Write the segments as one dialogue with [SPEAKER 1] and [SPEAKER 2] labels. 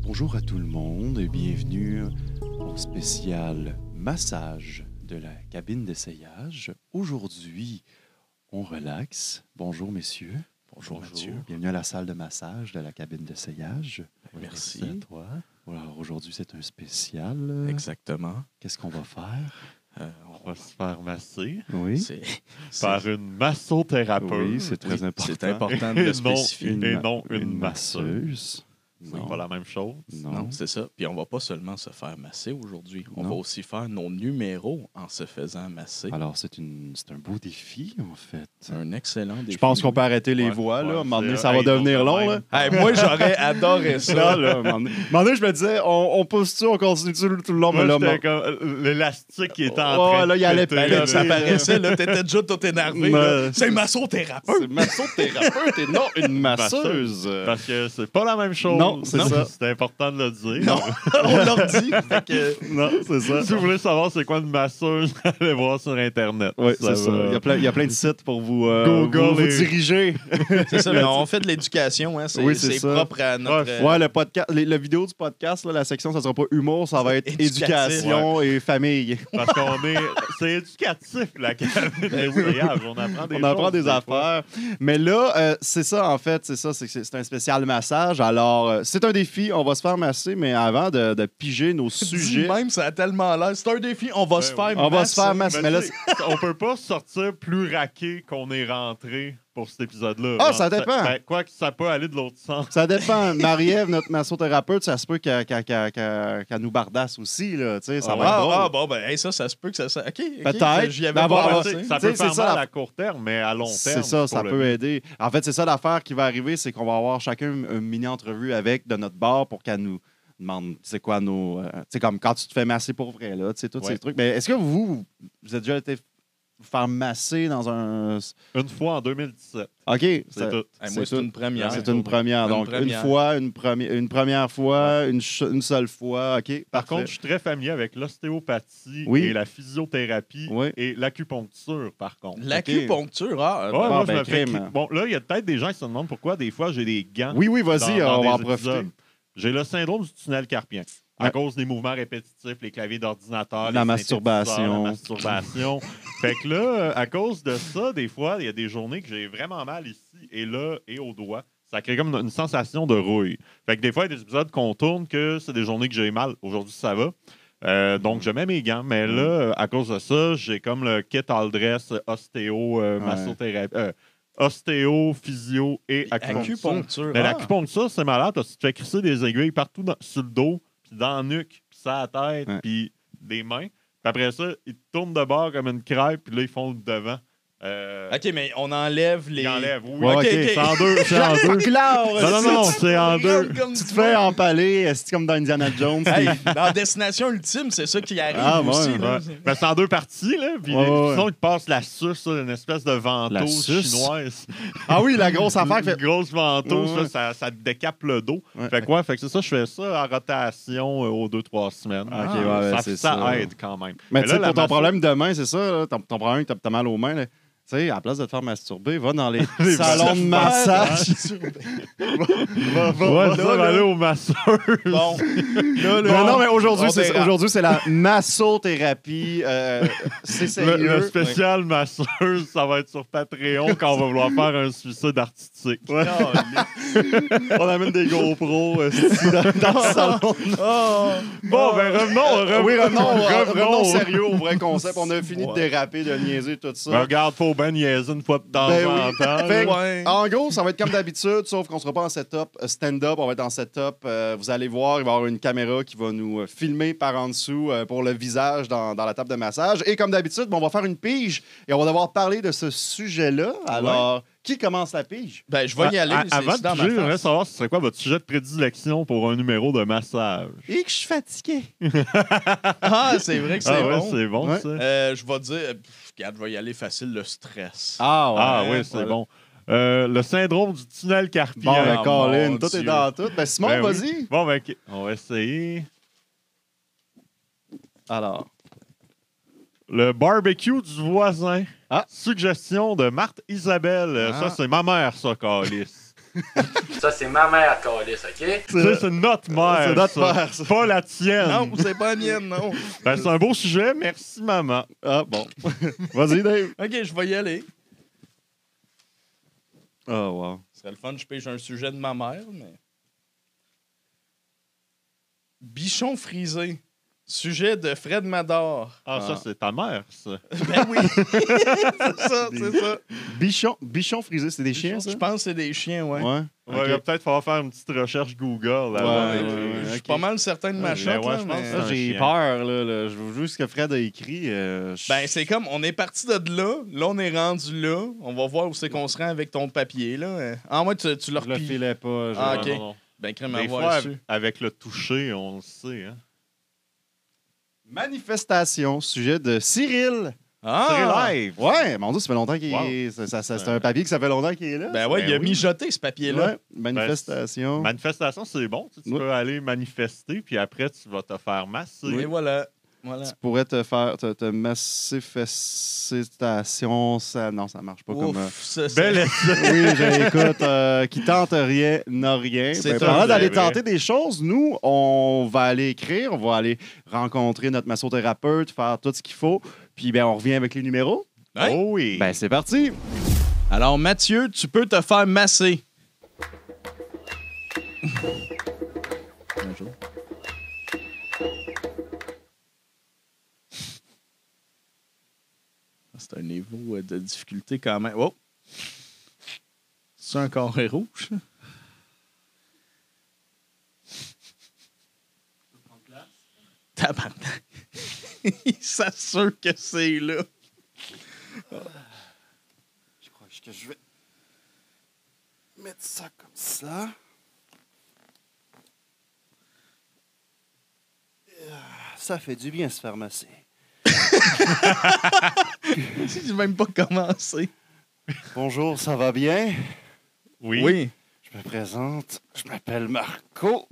[SPEAKER 1] Bonjour à tout le monde et bienvenue au spécial massage de la cabine d'essayage. Aujourd'hui, on relaxe. Bonjour messieurs. Bonjour Mathieu. Bienvenue à la salle de massage de la cabine d'essayage.
[SPEAKER 2] Merci
[SPEAKER 1] à toi. Alors aujourd'hui, c'est un spécial.
[SPEAKER 2] Exactement.
[SPEAKER 1] Qu'est-ce qu'on va faire?
[SPEAKER 3] On va se faire masser
[SPEAKER 1] Oui.
[SPEAKER 3] par une massothérapeute.
[SPEAKER 1] Oui, c'est très important.
[SPEAKER 2] C'est important de le spécifier.
[SPEAKER 3] Et non une masseuse.
[SPEAKER 1] Non.
[SPEAKER 3] C'est pas la même chose.
[SPEAKER 2] Non, c'est ça. Puis on va pas seulement se faire masser aujourd'hui. On
[SPEAKER 1] Non.
[SPEAKER 2] va aussi faire nos numéros en se faisant masser.
[SPEAKER 1] Alors, c'est un beau défi, en fait.
[SPEAKER 2] Un excellent défi.
[SPEAKER 1] Je pense qu'on peut arrêter les
[SPEAKER 3] Ouais,
[SPEAKER 1] voix, là.
[SPEAKER 3] ouais,
[SPEAKER 1] À un moment donné,
[SPEAKER 3] c'est-
[SPEAKER 1] ça va
[SPEAKER 3] hey,
[SPEAKER 1] devenir
[SPEAKER 3] non,
[SPEAKER 1] long,
[SPEAKER 3] quand
[SPEAKER 1] là.
[SPEAKER 3] même.
[SPEAKER 2] Hey, moi, j'aurais adoré ça.
[SPEAKER 1] Là, à un moment donné, je me disais, on pousse-tu, on continue-tu tout le long, mais
[SPEAKER 3] Moi,
[SPEAKER 1] là,
[SPEAKER 3] j'étais comme l'élastique qui était en
[SPEAKER 1] Ouais,
[SPEAKER 3] train
[SPEAKER 1] là, il allait
[SPEAKER 3] péter,
[SPEAKER 2] Ben là,
[SPEAKER 3] là.
[SPEAKER 2] ça paraissait, là, t'étais déjà tout énervé. là.
[SPEAKER 1] Mais-
[SPEAKER 2] C'est massothérapeute.
[SPEAKER 1] c'est massothérapeute et non une masseuse.
[SPEAKER 3] Parce que c'est pas la même chose.
[SPEAKER 1] Non, c'est ça.
[SPEAKER 3] C'est important de le dire.
[SPEAKER 2] Non, on leur dit. Fait que,
[SPEAKER 1] Non, c'est ça.
[SPEAKER 3] Si vous voulez savoir c'est quoi une masseuse, allez voir sur Internet.
[SPEAKER 1] Oui, c'est ça.
[SPEAKER 3] va.
[SPEAKER 1] Il y a plein de sites pour vous,
[SPEAKER 3] Google
[SPEAKER 1] vous
[SPEAKER 3] et-
[SPEAKER 1] diriger.
[SPEAKER 2] c'est ça, mais on fait de l'éducation. Hein, c'est
[SPEAKER 1] Oui, c'est
[SPEAKER 2] c'est
[SPEAKER 1] ça.
[SPEAKER 2] propre à notre...
[SPEAKER 1] Ouais, le podcast, la vidéo du podcast, là, la section, ça sera pas humour, ça va être
[SPEAKER 2] Éducatif.
[SPEAKER 1] éducation et famille.
[SPEAKER 3] Parce qu'on est. C'est éducatif, la cabine d'essayage. On apprend des
[SPEAKER 1] On apprend
[SPEAKER 3] choses,
[SPEAKER 1] des
[SPEAKER 3] fois.
[SPEAKER 1] affaires. Mais là, c'est ça, en fait. C'est un spécial massage. Alors, c'est un défi. On va se faire masser, mais avant de piger nos sujets,
[SPEAKER 2] Même, ça a tellement l'air. C'est un défi, on va se faire
[SPEAKER 1] on va se faire
[SPEAKER 2] masser.
[SPEAKER 1] masser. Mais là,
[SPEAKER 3] tu sais, on peut pas sortir plus raqué qu'on est rentré pour cet épisode-là.
[SPEAKER 1] Ah,
[SPEAKER 3] Genre,
[SPEAKER 1] ça dépend.
[SPEAKER 3] Quoi que ça peut aller de l'autre sens.
[SPEAKER 1] ça dépend. Marie-Ève, notre massothérapeute, ça se peut qu'elle nous bardasse aussi. Là, tu sais, ça va être drôle.
[SPEAKER 2] bon, ben, hey, ça se peut que ça... OK,
[SPEAKER 1] Peut-être.
[SPEAKER 2] J'y avais
[SPEAKER 1] D'abord,
[SPEAKER 2] pas
[SPEAKER 1] on va-
[SPEAKER 2] pensé.
[SPEAKER 3] Ça
[SPEAKER 1] Tu sais,
[SPEAKER 3] peut
[SPEAKER 1] c'est
[SPEAKER 3] faire
[SPEAKER 1] ça,
[SPEAKER 3] mal
[SPEAKER 1] la-
[SPEAKER 3] à court terme, mais à long terme.
[SPEAKER 1] C'est ça, ça
[SPEAKER 3] pour
[SPEAKER 1] peut
[SPEAKER 3] le
[SPEAKER 1] aider. En fait, c'est ça l'affaire qui va arriver, c'est qu'on va avoir chacun une mini-entrevue avec de notre bar pour qu'elle nous demande, c'est quoi nos... tu sais, comme quand tu te fais masser pour vrai, là, tu sais, tous
[SPEAKER 3] Ouais.
[SPEAKER 1] ces trucs. Mais est-ce que vous avez déjà été vous faire masser dans un...
[SPEAKER 3] Une fois en 2017.
[SPEAKER 1] OK.
[SPEAKER 3] C'est
[SPEAKER 1] ça-
[SPEAKER 3] tout.
[SPEAKER 2] Hey, moi, c'est une première.
[SPEAKER 1] C'est une première.
[SPEAKER 2] Une
[SPEAKER 1] Donc,
[SPEAKER 2] première.
[SPEAKER 1] une première fois, une seule fois. OK,
[SPEAKER 3] Par
[SPEAKER 1] parfait.
[SPEAKER 3] contre, je suis très familier avec l'ostéopathie
[SPEAKER 1] Oui.
[SPEAKER 3] et la physiothérapie
[SPEAKER 1] Oui.
[SPEAKER 3] et l'acupuncture, par contre.
[SPEAKER 2] L'acupuncture,
[SPEAKER 3] Ouais,
[SPEAKER 1] Bon,
[SPEAKER 3] moi,
[SPEAKER 1] ben,
[SPEAKER 3] je me fais...
[SPEAKER 1] crime.
[SPEAKER 3] Bon, là, il y a peut-être des gens qui se demandent pourquoi des fois j'ai des gants.
[SPEAKER 1] Oui, vas-y,
[SPEAKER 3] dans
[SPEAKER 1] on va en
[SPEAKER 3] des
[SPEAKER 1] profiter.
[SPEAKER 3] épisodes. J'ai le syndrome du tunnel carpien. À
[SPEAKER 1] Ouais.
[SPEAKER 3] cause des mouvements répétitifs, les claviers d'ordinateur,
[SPEAKER 1] La
[SPEAKER 3] les
[SPEAKER 1] masturbation.
[SPEAKER 3] synthétiseurs, la masturbation. Fait que là, à cause de ça, des fois, il y a des journées que j'ai vraiment mal ici et là et au doigt. Ça crée comme une sensation de rouille. Fait que des fois, il y a des épisodes qu'on tourne que c'est des journées que j'ai mal. Aujourd'hui, ça va. Donc, je mets mes gants. Mais là, à cause de ça, j'ai comme le kit all dress ostéo, massothérapie. Ostéo, physio et acupuncture.
[SPEAKER 2] Acupuncture.
[SPEAKER 3] Mais l'acupuncture, c'est malade parce que tu te fais crisser des aiguilles partout sur le dos, puis dans la nuque, puis sur la tête,
[SPEAKER 1] Ouais.
[SPEAKER 3] puis des mains. Puis après ça, ils te tournent de bord comme une crêpe, puis là, ils font le devant.
[SPEAKER 2] OK, mais on enlève les...
[SPEAKER 3] Ils enlèvent, oui.
[SPEAKER 1] Ouais,
[SPEAKER 2] OK,
[SPEAKER 1] OK.
[SPEAKER 3] C'est en deux, c'est en deux. Non, c'est en deux.
[SPEAKER 1] Tu te fais empaler, c'est comme dans Indiana Jones.
[SPEAKER 2] Hey, dans Destination Ultime, c'est ça qui arrive
[SPEAKER 1] Ah, ouais,
[SPEAKER 2] aussi. là.
[SPEAKER 3] Ouais. Ben, c'est en deux parties, là. Puis
[SPEAKER 1] Ouais.
[SPEAKER 3] sinon, ils te passent la suce, là, une espèce de
[SPEAKER 1] La
[SPEAKER 3] ventouse
[SPEAKER 1] suce?
[SPEAKER 3] chinoise.
[SPEAKER 1] Ah oui, la grosse affaire qui fait...
[SPEAKER 3] Une grosse ventouse,
[SPEAKER 1] Ouais.
[SPEAKER 3] là, ça te décape le dos.
[SPEAKER 1] Ouais.
[SPEAKER 3] Fait que c'est ça, je fais ça en rotation aux 2-3 semaines.
[SPEAKER 1] Ok, ouais, c'est
[SPEAKER 3] ça
[SPEAKER 1] ça.
[SPEAKER 3] aide quand même.
[SPEAKER 1] Mais tu sais,
[SPEAKER 3] là,
[SPEAKER 1] pour ton
[SPEAKER 3] la
[SPEAKER 1] problème de main, c'est ça, là, ton problème que t'as mal aux mains, là. Tu sais, à la place de te faire masturber, va dans les
[SPEAKER 3] Les
[SPEAKER 1] salons de massage.
[SPEAKER 3] Ouais, ça va aller au masseur.
[SPEAKER 2] Bon, là,
[SPEAKER 1] Non, non, mais aujourd'hui,
[SPEAKER 2] on dérape.
[SPEAKER 1] aujourd'hui, c'est la massothérapie. C'est
[SPEAKER 3] Le
[SPEAKER 1] sérieux.
[SPEAKER 3] spécial masseuse, ça va être sur Patreon quand on va vouloir faire un suicide artistique.
[SPEAKER 1] Ouais. On amène des GoPros dans le salon.
[SPEAKER 3] Bon, ben revenons.
[SPEAKER 1] Oui, revenons
[SPEAKER 3] au-
[SPEAKER 1] sérieux au vrai concept. On a fini de déraper, de niaiser, tout ça.
[SPEAKER 3] Ben, regarde, faut ben niaiser une fois de temps
[SPEAKER 1] Ben
[SPEAKER 3] en
[SPEAKER 1] oui.
[SPEAKER 3] temps.
[SPEAKER 1] Fait que,
[SPEAKER 2] Ouais.
[SPEAKER 1] En gros, ça va être comme d'habitude, sauf qu'on sera pas en setup stand-up, on va être en setup. Vous allez voir, il va y avoir une caméra qui va nous filmer par en dessous pour le visage dans la table de massage. Et comme d'habitude, on va faire une pige et on va devoir parler de ce sujet-là. Alors, qui commence la pige?
[SPEAKER 2] Ben, je vais y aller. c'est-
[SPEAKER 3] Avant
[SPEAKER 2] c'est dans
[SPEAKER 3] de
[SPEAKER 2] ma
[SPEAKER 3] piger, j'aimerais
[SPEAKER 2] face.
[SPEAKER 3] savoir ce serait quoi votre sujet de prédilection pour un numéro de massage.
[SPEAKER 1] Et que je suis fatigué.
[SPEAKER 2] Ah, c'est vrai que c'est
[SPEAKER 3] Ah ouais,
[SPEAKER 2] bon.
[SPEAKER 3] c'est bon,
[SPEAKER 1] Ouais.
[SPEAKER 3] ça.
[SPEAKER 2] Je vais dire... regarde, je vais y aller facile, le stress.
[SPEAKER 1] Ah, ouais.
[SPEAKER 3] Ah oui, c'est
[SPEAKER 2] voilà.
[SPEAKER 3] bon. Le syndrome du tunnel
[SPEAKER 1] Bon,
[SPEAKER 3] carpien.
[SPEAKER 1] ben,
[SPEAKER 2] mon
[SPEAKER 1] Colin, tout
[SPEAKER 2] Dieu.
[SPEAKER 1] est dans tout. Ben, Simon,
[SPEAKER 3] Ben oui.
[SPEAKER 1] vas-y.
[SPEAKER 3] Bon, ben, OK. On va essayer.
[SPEAKER 1] Alors.
[SPEAKER 3] Le barbecue du voisin.
[SPEAKER 1] Ah.
[SPEAKER 3] Suggestion de Marthe Isabelle.
[SPEAKER 2] Ah.
[SPEAKER 3] Ça, c'est ma mère, ça, Calice.
[SPEAKER 4] Ça, c'est ma mère, Calice, OK?
[SPEAKER 3] Ça, c'est notre mère.
[SPEAKER 1] C'est notre
[SPEAKER 3] ça.
[SPEAKER 1] mère, ça.
[SPEAKER 3] Pas la tienne.
[SPEAKER 2] Non, c'est pas la mienne, non.
[SPEAKER 3] Ben, c'est un beau sujet. Merci, maman.
[SPEAKER 1] Ah, bon. Vas-y, Dave.
[SPEAKER 2] OK, je vais y aller.
[SPEAKER 1] Oh, wow.
[SPEAKER 2] Ce serait le fun, je pêche un sujet de ma mère, mais... Bichon frisé. Sujet de Fred Mador.
[SPEAKER 3] Ah, ça, c'est ta mère, ça.
[SPEAKER 2] Ben oui. C'est ça, c'est ça.
[SPEAKER 1] Bichon frisé, c'est des chiens, ça?
[SPEAKER 2] Je pense que c'est des chiens, ouais.
[SPEAKER 1] Ouais.
[SPEAKER 3] Ouais, il va peut-être falloir faire une petite recherche Google. Là,
[SPEAKER 1] Ouais,
[SPEAKER 2] Je suis
[SPEAKER 1] ok.
[SPEAKER 2] pas mal certain de ma
[SPEAKER 3] Ouais,
[SPEAKER 2] shot,
[SPEAKER 3] ouais,
[SPEAKER 2] là,
[SPEAKER 3] je pense
[SPEAKER 2] mais-
[SPEAKER 3] que
[SPEAKER 1] Là,
[SPEAKER 3] un
[SPEAKER 1] j'ai
[SPEAKER 3] chien.
[SPEAKER 1] peur, là. Je veux juste ce que Fred a écrit.
[SPEAKER 2] Ben, c'est comme, on est parti de là. Là, on est rendu là. On va voir où c'est qu'on se rend avec ton papier, là. Ah, moi, tu le
[SPEAKER 1] je le
[SPEAKER 2] replies.
[SPEAKER 1] filais pas.
[SPEAKER 2] Ah,
[SPEAKER 3] Non,
[SPEAKER 2] ok.
[SPEAKER 3] non, non.
[SPEAKER 2] Ben, crème
[SPEAKER 3] Des
[SPEAKER 2] avoir
[SPEAKER 3] fois,
[SPEAKER 2] dessus.
[SPEAKER 3] avec le toucher, on le sait. Hein.
[SPEAKER 1] Manifestation, sujet de Cyril.
[SPEAKER 2] Ah!
[SPEAKER 3] Cyril Live.
[SPEAKER 1] Ouais, mon Dieu, ça fait longtemps qu'il
[SPEAKER 3] Wow.
[SPEAKER 1] est. C'est un papier que ça fait longtemps qu'il est là.
[SPEAKER 2] Ben ouais,
[SPEAKER 3] Ben
[SPEAKER 2] il a
[SPEAKER 3] oui.
[SPEAKER 2] mijoté ce papier-là.
[SPEAKER 1] Ouais, manifestation.
[SPEAKER 3] Manifestation, c'est bon. Tu
[SPEAKER 1] Ouais.
[SPEAKER 3] peux aller manifester, puis après, tu vas te faire masser.
[SPEAKER 2] Et voilà. Voilà.
[SPEAKER 1] Tu pourrais te faire te massifestation. Ça, non, ça marche pas comme.
[SPEAKER 2] Ouf, ça,
[SPEAKER 3] Bel
[SPEAKER 2] c'est...
[SPEAKER 3] essai.
[SPEAKER 1] Oui, écoute, qui tente rien n'a rien.
[SPEAKER 2] C'est
[SPEAKER 1] Ben,
[SPEAKER 2] un
[SPEAKER 1] pendant d'aller
[SPEAKER 3] vrai.
[SPEAKER 1] tenter des choses, nous, on va aller écrire, on va aller rencontrer notre massothérapeute, faire tout ce qu'il faut, puis ben, on revient avec les numéros.
[SPEAKER 2] Ouais.
[SPEAKER 3] Oh oui.
[SPEAKER 1] Ben, c'est parti.
[SPEAKER 2] Alors, Mathieu, tu peux te faire masser. Bonjour. C'est un niveau de difficulté quand même. Oh! C'est un carré rouge? Tabarnak! Il s'assure que c'est là.
[SPEAKER 1] Je crois que je vais mettre ça comme ça. Ça fait du bien se faire masser.
[SPEAKER 2] J'ai même pas commencé.
[SPEAKER 1] Bonjour, ça va bien?
[SPEAKER 3] Oui.
[SPEAKER 1] Je me présente, je m'appelle Marco.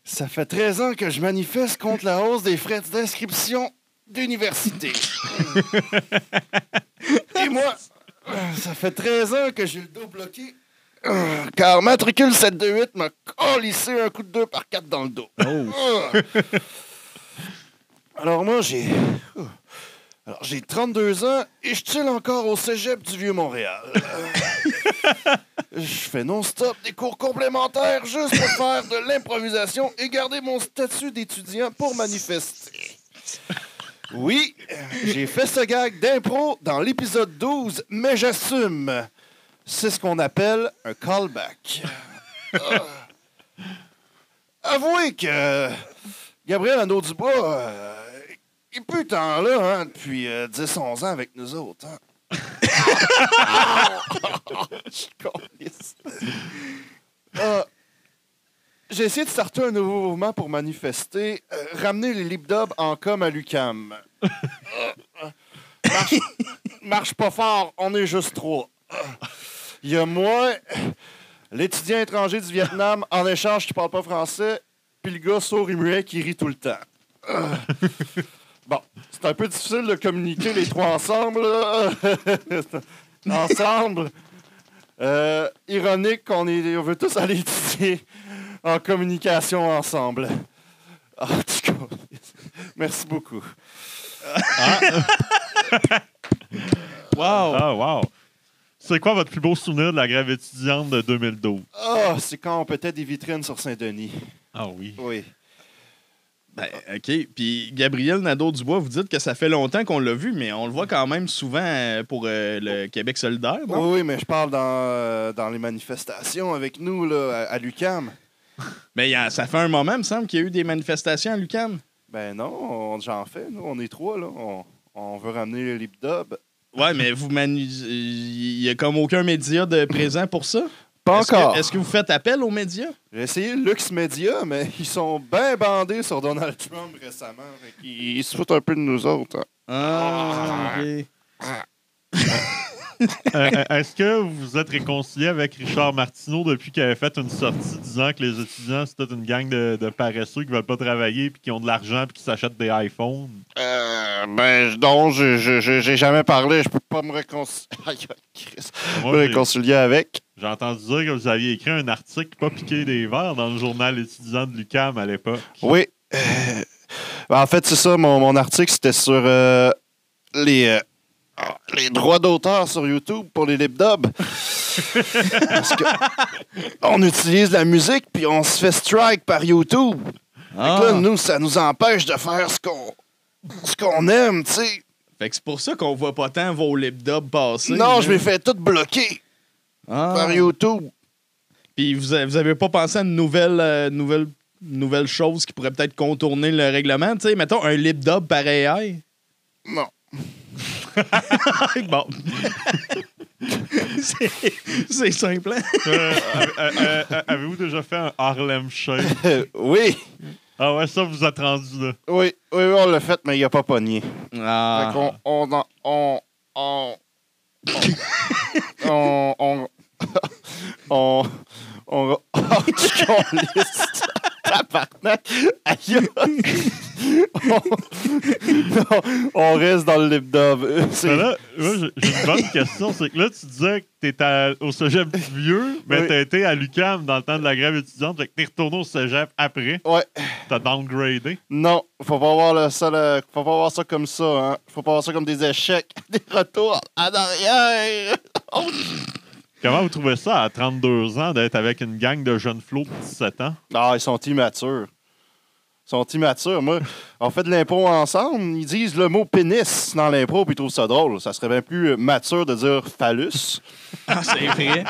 [SPEAKER 1] Ça fait 13 ans que je manifeste contre la hausse des frais d'inscription d'université. Et moi, ça fait 13 ans que j'ai le dos bloqué. Car matricule 728 m'a collissé un coup de 2 par 4 dans le dos. Alors moi, j'ai 32 ans et je chill encore au cégep du Vieux-Montréal. Je fais non-stop des cours complémentaires juste pour faire de l'improvisation et garder mon statut d'étudiant pour manifester. Oui, j'ai fait ce gag d'impro dans l'épisode 12, mais j'assume. C'est ce qu'on appelle un callback. Avouez que Gabriel Anneau-Dubois, il est plus tant là, hein, depuis 10-11 ans avec nous autres. Hein. Je calisse. J'ai essayé de starter un nouveau mouvement pour manifester, ramener les lip-dubs en com à l'UQAM. Marche pas fort, on est juste trois. Il y a moi, l'étudiant étranger du Vietnam, en échange qui parle pas français, puis le gars sourd et muet qui rit tout le temps. Bon, c'est un peu difficile de communiquer les trois ensemble. Là. Ensemble. Ironique qu'on veut tous aller étudier en communication ensemble. Ah, en tout cas, merci beaucoup.
[SPEAKER 2] Wow!
[SPEAKER 3] Ah, wow. C'est quoi votre plus beau souvenir de la grève étudiante de 2012?
[SPEAKER 1] Ah, c'est quand on pétait des vitrines sur Saint-Denis.
[SPEAKER 3] Ah oui.
[SPEAKER 1] Oui.
[SPEAKER 2] Ben, OK. Puis Gabriel Nadeau-Dubois, vous dites que ça fait longtemps qu'on l'a vu, mais on le voit quand même souvent pour le Québec solidaire, non?
[SPEAKER 1] Oui, mais je parle dans les manifestations avec nous là, à l'UQAM.
[SPEAKER 2] Mais ça fait un moment, il me semble, qu'il y a eu des manifestations à l'UQAM.
[SPEAKER 1] Ben non, j'en fais. Nous, on est trois. Là. On veut ramener les lip-dubs.
[SPEAKER 2] Ouais, mais il y a comme aucun média de présent pour ça?
[SPEAKER 1] Pas encore.
[SPEAKER 2] Est-ce que vous faites appel aux médias?
[SPEAKER 1] J'ai essayé Lux Media, mais ils sont bien bandés sur Donald Trump récemment. Ils se foutent un peu de nous autres. Hein.
[SPEAKER 2] Ah, OK.
[SPEAKER 3] Est-ce que vous vous êtes réconcilié avec Richard Martineau depuis qu'il avait fait une sortie disant que les étudiants, c'est toute une gang de paresseux qui veulent pas travailler puis qui ont de l'argent puis qui s'achètent des iPhones?
[SPEAKER 5] Non, j'ai jamais parlé. Je peux pas me réconcilier avec.
[SPEAKER 3] J'ai entendu dire que vous aviez écrit un article pas piqué des verres dans le journal étudiant de l'UQAM à l'époque.
[SPEAKER 5] Oui. En fait, c'est ça. Mon article, c'était sur les droits d'auteur sur YouTube pour les lip-dubs. Parce que on utilise la musique puis on se fait strike par YouTube. Fait que là, nous, ça nous empêche de faire ce qu'on aime, tu sais.
[SPEAKER 2] Fait que c'est pour ça qu'on voit pas tant vos lip-dubs passer.
[SPEAKER 5] Non, je m'ai fait tout bloquer par YouTube.
[SPEAKER 2] Puis vous avez pas pensé à une nouvelle chose qui pourrait peut-être contourner le règlement? Tu sais, mettons un lip-dub par AI.
[SPEAKER 5] Non.
[SPEAKER 2] Bon. c'est simple, hein?
[SPEAKER 3] Avez-vous déjà fait un Harlem Shake?
[SPEAKER 5] Oui.
[SPEAKER 3] Ah ouais, ça vous a rendu là.
[SPEAKER 5] Oui, on l'a fait, mais il a pas pogné.
[SPEAKER 2] Ah.
[SPEAKER 5] Fait qu'on on reste dans le lip-dub.
[SPEAKER 3] Là, j'ai une bonne question. C'est que là, tu disais que t'étais au cégep du Vieux, mais
[SPEAKER 5] Oui.
[SPEAKER 3] t'as été à l'UQAM dans le temps de la grève étudiante. Fait que t'es retourné au cégep après.
[SPEAKER 5] Ouais.
[SPEAKER 3] T'as downgradé.
[SPEAKER 5] Non, faut pas voir faut pas voir ça comme ça. Hein. Faut pas voir ça comme des échecs, des retours en arrière.
[SPEAKER 3] Comment vous trouvez ça à 32 ans d'être avec une gang de jeunes flots de 17 ans?
[SPEAKER 5] Ah, ils sont immatures. Moi, on fait de l'impro ensemble. Ils disent le mot pénis dans l'impro, puis ils trouvent ça drôle. Ça serait bien plus mature de dire phallus.
[SPEAKER 2] Ah, c'est vrai.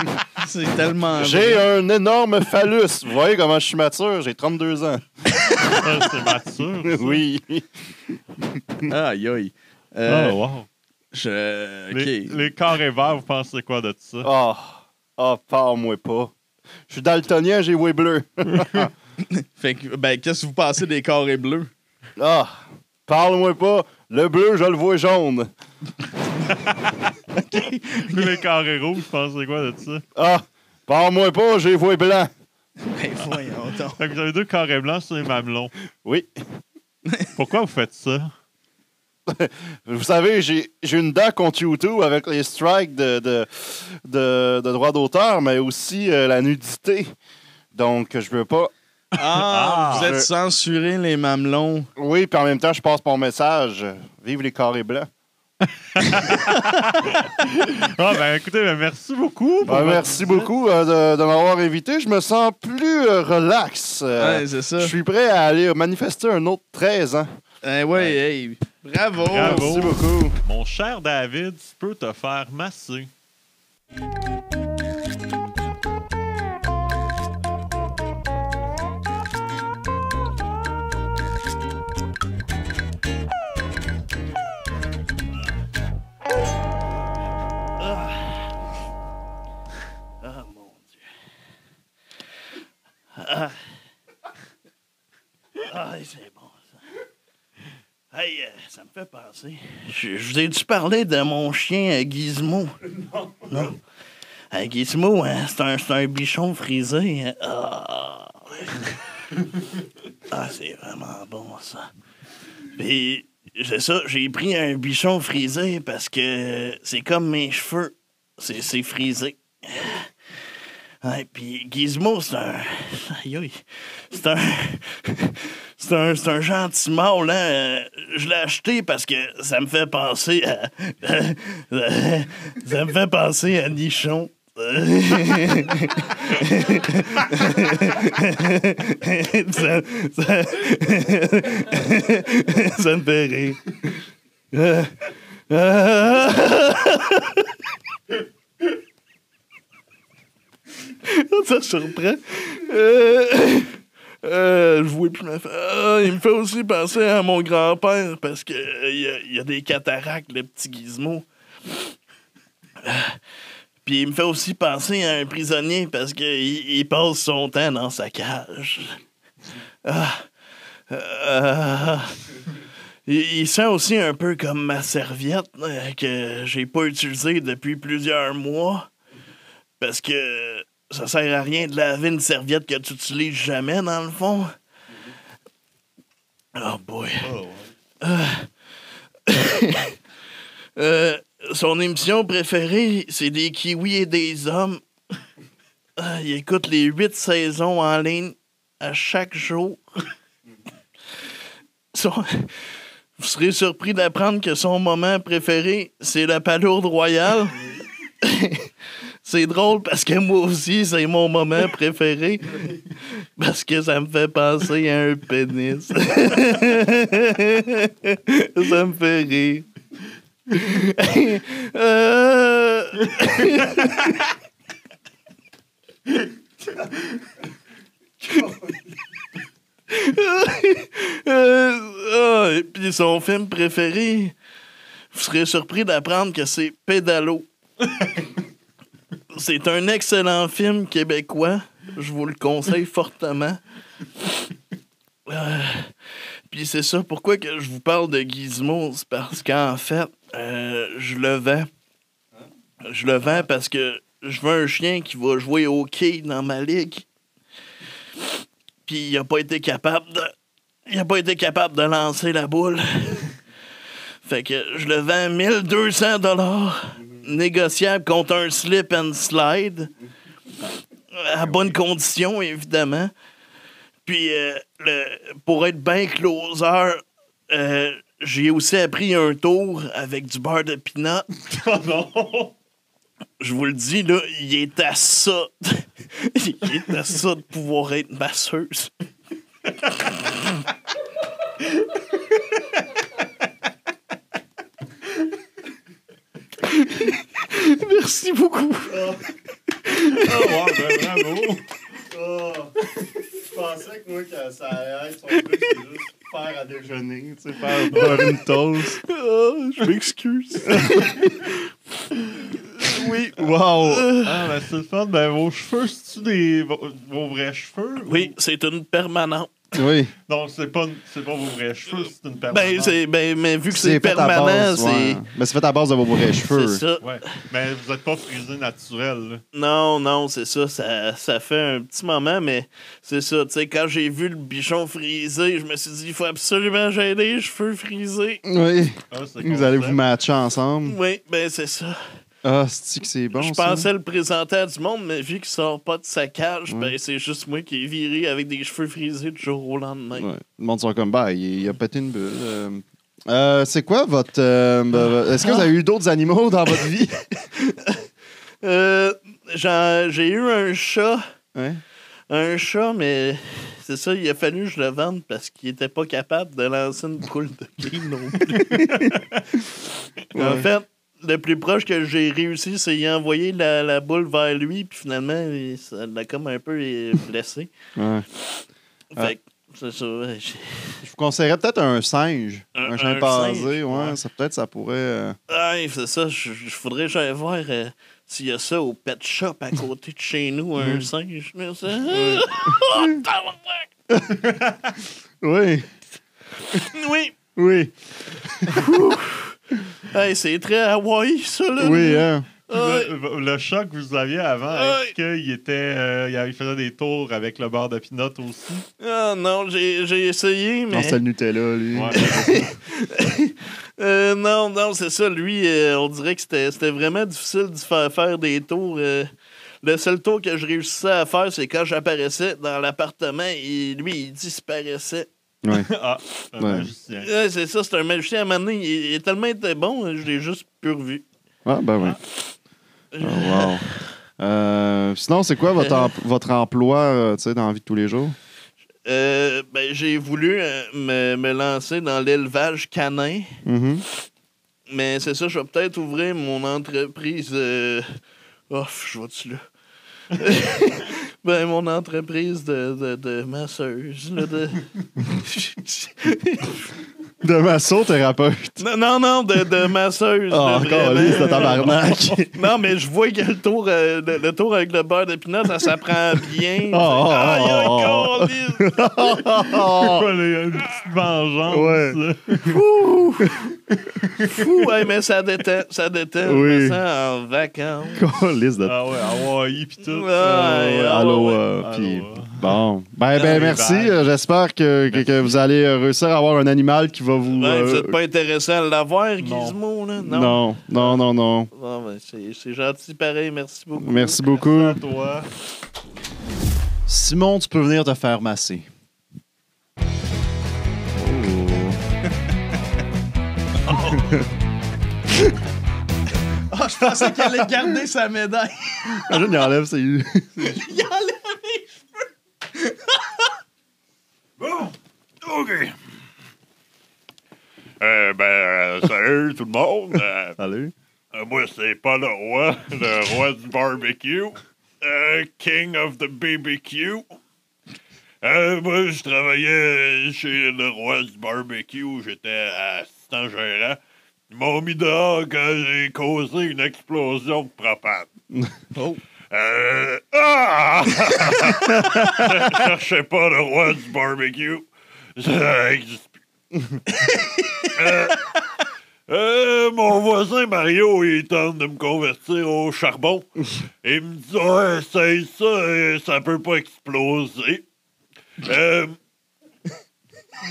[SPEAKER 2] C'est tellement
[SPEAKER 5] J'ai
[SPEAKER 2] vrai.
[SPEAKER 5] un énorme phallus. Vous voyez comment je suis mature? J'ai 32 ans.
[SPEAKER 3] C'est mature. ça.
[SPEAKER 5] Oui.
[SPEAKER 2] Aïe, aïe.
[SPEAKER 3] Oh, wow.
[SPEAKER 2] OK.
[SPEAKER 3] Les carrés verts, vous pensez quoi de ça?
[SPEAKER 5] Parle-moi pas. Je suis daltonien, j'ai voix bleu.
[SPEAKER 2] Fait que, qu'est-ce que vous pensez des carrés bleus?
[SPEAKER 5] Parle-moi pas. Le bleu, je le vois jaune.
[SPEAKER 3] Les carrés rouges, vous pensez quoi de ça?
[SPEAKER 5] Parle-moi pas, j'ai voix blanc.
[SPEAKER 2] Voyons donc.
[SPEAKER 3] Fait que vous avez 2 carrés blancs sur les mamelons.
[SPEAKER 5] Oui.
[SPEAKER 3] Pourquoi vous faites ça?
[SPEAKER 5] Vous savez, j'ai une dent contre YouTube avec les strikes de droits d'auteur, mais aussi la nudité. Donc, je veux pas.
[SPEAKER 2] Vous êtes censuré, les mamelons.
[SPEAKER 5] Oui, puis en même temps, je passe mon message. Vive les carrés blancs.
[SPEAKER 3] Écoutez, merci beaucoup.
[SPEAKER 5] Merci beaucoup de m'avoir invité. Je me sens plus relax.
[SPEAKER 2] Ouais, c'est ça.
[SPEAKER 5] Je suis prêt à aller manifester un autre 13 ans.
[SPEAKER 2] Hey, bravo.
[SPEAKER 5] Merci beaucoup.
[SPEAKER 3] Mon cher David, tu peux te faire masser.
[SPEAKER 6] C'est bon, ça. Hey, ça me fait penser. Je vous ai-tu parlé de mon chien Gizmo? Non. Gizmo, hein, c'est un bichon frisé. Hein. C'est vraiment bon, ça. Puis, c'est ça, j'ai pris un bichon frisé parce que c'est comme mes cheveux. C'est frisé. Ouais, puis Gizmo, c'est un... Aïe, aïe. C'est un gentil mâle, hein. Je l'ai acheté parce que ça me fait penser à... ça me fait penser à Nichon. ça me fait rire. Ça surprend. Je vois plus ma il me fait aussi penser à mon grand-père parce que il y a des cataractes, le petit Gizmo. Puis il me fait aussi penser à un prisonnier parce qu'il passe son temps dans sa cage. Il sent aussi un peu comme ma serviette que j'ai pas utilisée depuis plusieurs mois. Parce que ça sert à rien de laver une serviette que tu utilises jamais, dans le fond. Oh boy. Son émission préférée, c'est des kiwis et des hommes. Il écoute les 8 saisons en ligne à chaque jour. Vous serez surpris d'apprendre que son moment préféré, c'est la palourde royale. C'est drôle parce que moi aussi, c'est mon moment préféré. Parce que ça me fait penser à un pénis. Ça me fait rire. Et puis son film préféré, vous serez surpris d'apprendre que c'est Pédalo. C'est un excellent film québécois. Je vous le conseille fortement. Puis c'est ça, pourquoi que je vous parle de Gizmo? C'est parce qu'en fait, je le vends. Je le vends parce que je veux un chien qui va jouer au hockey dans ma ligue. Puis il a pas été capable de lancer la boule. Fait que je le vends 1200 $, négociable contre un slip and slide, à bonne condition, évidemment. Puis, pour être bien closer, j'ai aussi appris un tour avec du beurre de peanut.
[SPEAKER 3] Oh non!
[SPEAKER 6] Je vous le dis, là, il est à ça. Il est à ça de pouvoir être masseuse. Merci beaucoup.
[SPEAKER 3] Oh, wow, ben, bravo!
[SPEAKER 1] Je pensais que moi, que ça allait être son truc, c'est juste faire à déjeuner, tu sais, faire beurrer une toast.
[SPEAKER 6] Je m'excuse. Oui.
[SPEAKER 1] Wow!
[SPEAKER 3] Ah, ben c'est le fun. Ben, vos cheveux, c'est-tu vos vrais cheveux?
[SPEAKER 6] Oui, c'est une permanente.
[SPEAKER 1] Oui.
[SPEAKER 3] Non, c'est pas vos vrais cheveux, c'est une permanente.
[SPEAKER 6] Mais vu que c'est
[SPEAKER 1] fait à
[SPEAKER 6] permanent,
[SPEAKER 1] base,
[SPEAKER 6] c'est.
[SPEAKER 1] ouais. Mais c'est fait à base de vos vrais cheveux.
[SPEAKER 6] C'est ça.
[SPEAKER 3] Ouais. Mais vous êtes pas frisé naturel, là.
[SPEAKER 6] Non, c'est ça. Ça fait un petit moment, mais c'est ça. Tu sais, quand j'ai vu le bichon frisé, je me suis dit, il faut absolument que j'aie des cheveux frisés.
[SPEAKER 1] Oui.
[SPEAKER 3] Ah, c'est
[SPEAKER 1] Vous allez
[SPEAKER 3] concept.
[SPEAKER 1] vous matcher ensemble.
[SPEAKER 6] Oui, ben c'est ça.
[SPEAKER 1] Ah, c'est-tu que c'est bon,
[SPEAKER 6] Je
[SPEAKER 1] ça?
[SPEAKER 6] pensais le présenter à du monde, mais vu qu'il sort pas de sa cage, ben c'est juste moi qui ai viré avec des cheveux frisés du jour au lendemain.
[SPEAKER 1] Ouais. Le monde sont comme, bah, il a pété une bulle. C'est quoi votre... est-ce que vous avez eu d'autres animaux dans votre vie?
[SPEAKER 6] J'ai eu un chat.
[SPEAKER 1] Ouais.
[SPEAKER 6] Un chat, mais c'est ça, il a fallu que je le vende parce qu'il était pas capable de lancer une boule de quilles non plus. En fait, le plus proche que j'ai réussi, c'est y envoyer la boule vers lui, puis finalement, ça l'a comme un peu blessé.
[SPEAKER 1] Ouais.
[SPEAKER 6] Fait que, c'est ça.
[SPEAKER 1] Je vous conseillerais peut-être un singe. Un chimpanzé,
[SPEAKER 6] singe,
[SPEAKER 1] ouais. Ça, peut-être, ça pourrait...
[SPEAKER 6] Ouais, c'est ça. Je voudrais que j'aille voir s'il y a ça au pet shop à côté de chez nous, un singe. Mais ça...
[SPEAKER 1] Oui.
[SPEAKER 6] Oui.
[SPEAKER 1] Oui.
[SPEAKER 6] Hey, c'est très Hawaii, ça, là.
[SPEAKER 1] Oui, hein.
[SPEAKER 6] Ouais.
[SPEAKER 3] Le chat que vous aviez avant, est-ce qu'il était, il faisait des tours avec le beurre de pinot aussi?
[SPEAKER 6] Ah non, j'ai essayé, mais...
[SPEAKER 1] Non, c'est le Nutella, lui.
[SPEAKER 3] Ouais.
[SPEAKER 6] Non, c'est ça. Lui, on dirait que c'était vraiment difficile de faire des tours. Le seul tour que je réussissais à faire, c'est quand j'apparaissais dans l'appartement et lui, il disparaissait.
[SPEAKER 1] Ouais.
[SPEAKER 3] Ah, un
[SPEAKER 1] Ouais.
[SPEAKER 3] magicien.
[SPEAKER 6] Ouais, c'est ça, c'est un magicien. À un moment donné, il est tellement été bon, je l'ai juste plus revu.
[SPEAKER 1] Ah, ben oui. Oh, wow. Sinon, c'est quoi votre emploi tu sais, dans la vie de tous les jours?
[SPEAKER 6] Ben, j'ai voulu me lancer dans l'élevage canin.
[SPEAKER 1] Mhm.
[SPEAKER 6] Mais c'est ça, je vais peut-être ouvrir mon entreprise. Oh, je vois-tu là? Ben, mon entreprise de masseuse. Là,
[SPEAKER 1] De massothérapeute.
[SPEAKER 6] non, de masseuse.
[SPEAKER 1] Ah,
[SPEAKER 6] là,
[SPEAKER 1] encore,
[SPEAKER 6] vraiment.
[SPEAKER 1] lui, c'est tabarnak.
[SPEAKER 6] Non, mais je vois que le tour avec le beurre de pinot, ça prend bien.
[SPEAKER 1] Oh, oh,
[SPEAKER 6] Aïe,
[SPEAKER 1] oh, oh.
[SPEAKER 3] Une petite vengeance.
[SPEAKER 1] Ouais.
[SPEAKER 6] Fou, ouais, mais ça détend. Ça détend.
[SPEAKER 1] Oui.
[SPEAKER 6] Je me sens en vacances.
[SPEAKER 1] Liste de...
[SPEAKER 3] Ah ouais, Hawaii pis tout.
[SPEAKER 6] Ouais,
[SPEAKER 1] Aloha. Puis bon. Ben merci. J'espère que vous allez réussir à avoir un animal qui va vous...
[SPEAKER 6] Ouais, vous n'êtes pas intéressé à l'avoir, Gizmo, là?
[SPEAKER 1] Non.
[SPEAKER 6] Non, ben, c'est gentil pareil. Merci beaucoup.
[SPEAKER 1] Merci beaucoup.
[SPEAKER 3] À toi.
[SPEAKER 1] Simon, tu peux venir te faire masser.
[SPEAKER 2] Ah, je pensais qu'elle allait garder sa médaille.
[SPEAKER 1] Imagine, il enlève ses...
[SPEAKER 2] Il enlève mes cheveux.
[SPEAKER 3] Bon, OK. Salut tout le monde.
[SPEAKER 1] Salut.
[SPEAKER 3] Moi, c'est pas le roi du barbecue. King of the BBQ. Moi, je travaillais chez le roi du barbecue. J'étais assistant gérant. Ils m'ont mis dehors quand j'ai causé une explosion de propane.
[SPEAKER 2] Oh.
[SPEAKER 3] Je cherchais pas le roi du barbecue. Ça existe plus. Mon voisin Mario, il tente de me convertir au charbon. Il me dit, ouais, essaye ça, ça peut pas exploser.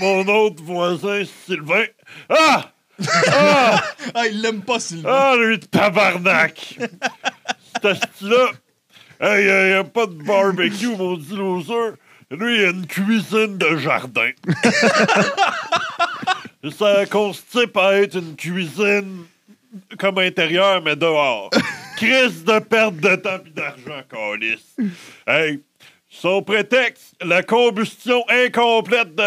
[SPEAKER 3] Mon autre voisin, Sylvain. Ah!
[SPEAKER 2] Ah, il l'aime pas, Sylvain.
[SPEAKER 3] Ah, lui, tabarnak! Ce style-là, il n'y a pas de barbecue, mon dit loser. Lui, il a une cuisine de jardin. Ça constitue à être une cuisine comme intérieur, mais dehors. Crise de perte de temps et d'argent, câlisse. Hey, son prétexte, la combustion incomplète de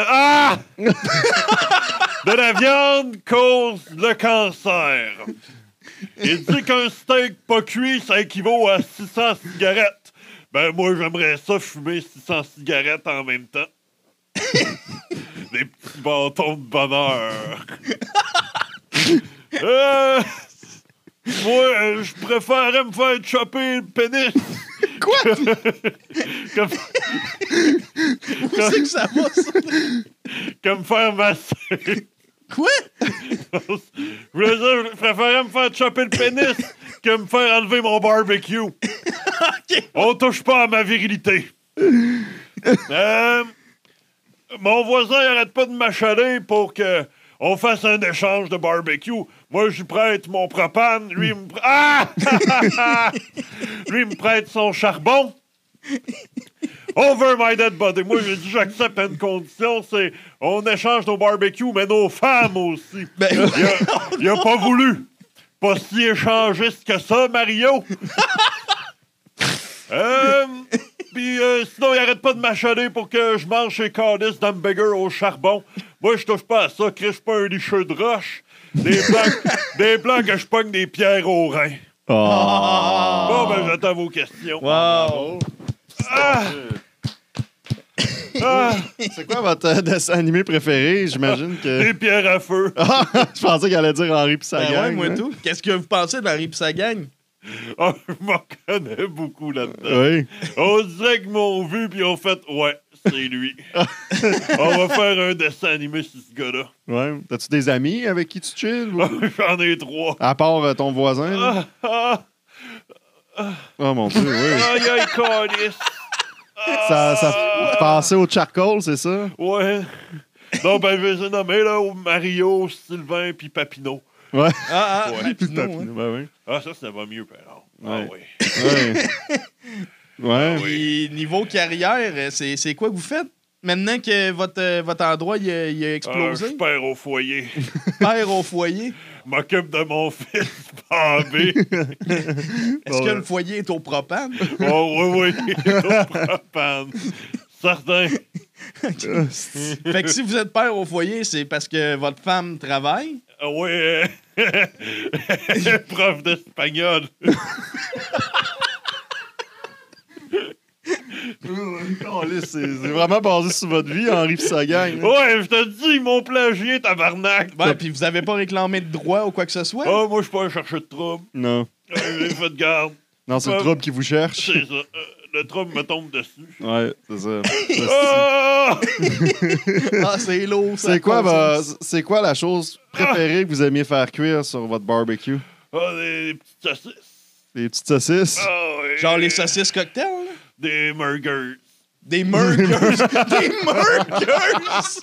[SPEAKER 3] la viande cause le cancer. Il dit qu'un steak pas cuit, ça équivaut à 600 cigarettes. Ben, moi, j'aimerais ça fumer 600 cigarettes en même temps. Des petits bâtons de bonheur. Moi, je préférerais me faire chopper le pénis.
[SPEAKER 2] Quoi? Où c'est que ça va, ça?
[SPEAKER 3] Comme faire masser.
[SPEAKER 2] Quoi?
[SPEAKER 3] Je voulais dire, je préférerais me faire chopper le pénis que me faire enlever mon barbecue.
[SPEAKER 2] OK.
[SPEAKER 3] On touche pas à ma virilité. Mon voisin arrête pas de m'achaler pour que on fasse un échange de barbecue. Moi, je lui prête mon propane. Lui, lui, me prête son charbon. Over my dead body. Moi, j'ai dit, j'accepte une condition, c'est on échange nos barbecues, mais nos femmes aussi.
[SPEAKER 2] Ben,
[SPEAKER 3] Il a pas voulu. Pas si échangiste que ça, Mario. Puis sinon, il arrête pas de m'achaler pour que je mange chez Cadiz d'hamburger au charbon. Moi, je touche pas à ça. Chris, je suis pas un licheux de roche. Des plans que je pogne des pierres au rein. Bon, ben, j'attends vos questions.
[SPEAKER 2] wow.
[SPEAKER 1] C'est quoi votre dessin animé préféré? J'imagine que...
[SPEAKER 3] Des pierres à feu.
[SPEAKER 1] Je pensais qu'elle allait dire Henri pis sa
[SPEAKER 2] Ben
[SPEAKER 1] gang.
[SPEAKER 2] ouais, moi
[SPEAKER 1] hein.
[SPEAKER 2] tout. Qu'est-ce que vous pensez d'Henri et sa gang?
[SPEAKER 3] Ah, je m'en connais beaucoup là-dedans.
[SPEAKER 1] Oui.
[SPEAKER 3] On dirait qu'ils m'ont vu puis ont fait « Ouais, c'est lui. » On va faire un dessin animé sur ce gars-là.
[SPEAKER 1] Ouais. T'as-tu des amis avec qui tu chilles? Ou...
[SPEAKER 3] J'en ai 3.
[SPEAKER 1] À part ton voisin? Là? Oh mon Dieu, oui.
[SPEAKER 3] Aïe, aïe, câlisse.
[SPEAKER 1] Ça passait au charcoal, c'est ça?
[SPEAKER 3] Ouais. Non, ben, je vais les nommer, là, Mario, Sylvain puis Papineau.
[SPEAKER 1] Ouais.
[SPEAKER 2] Ouais.
[SPEAKER 1] Putain,
[SPEAKER 2] Pinot, hein.
[SPEAKER 1] ben oui.
[SPEAKER 3] Ah, ça va mieux, par exemple. Ah
[SPEAKER 1] Ouais.
[SPEAKER 3] oui.
[SPEAKER 1] Ouais. Ouais.
[SPEAKER 2] Puis, niveau carrière, c'est quoi que vous faites? Maintenant que votre endroit il a explosé,
[SPEAKER 3] Je perds au foyer.
[SPEAKER 2] père au foyer,
[SPEAKER 3] M'occupe de mon fils, Bobby.
[SPEAKER 2] est-ce que le foyer est au propane?
[SPEAKER 3] Oh, oui, au propane. Certain.
[SPEAKER 2] Fait que si vous êtes père au foyer, c'est parce que votre femme travaille?
[SPEAKER 3] Oui, prof d'espagnol.
[SPEAKER 1] C'est vraiment basé sur votre vie, Henri pis sa gang. hein.
[SPEAKER 3] Ouais, je te dis, ils m'ont plagié, tabarnak.
[SPEAKER 2] Ouais, puis vous avez pas réclamé de droit ou quoi que ce soit?
[SPEAKER 3] Oh, moi, je suis pas un chercheur de trouble.
[SPEAKER 1] Non.
[SPEAKER 3] J'ai fait de garde.
[SPEAKER 1] Non, c'est le trouble qui vous cherche.
[SPEAKER 3] C'est ça. le trouble me tombe dessus.
[SPEAKER 1] Ouais, c'est ça.
[SPEAKER 3] Ah!
[SPEAKER 2] Ah, c'est lourd, ça.
[SPEAKER 1] C'est quoi la chose préférée que vous aimiez faire cuire sur votre barbecue?
[SPEAKER 3] Ah, des petites saucisses.
[SPEAKER 1] Des petites saucisses?
[SPEAKER 3] Ah, ouais.
[SPEAKER 2] Genre les saucisses cocktails, là?
[SPEAKER 3] Des burgers.
[SPEAKER 2] Des burgers! Des burgers!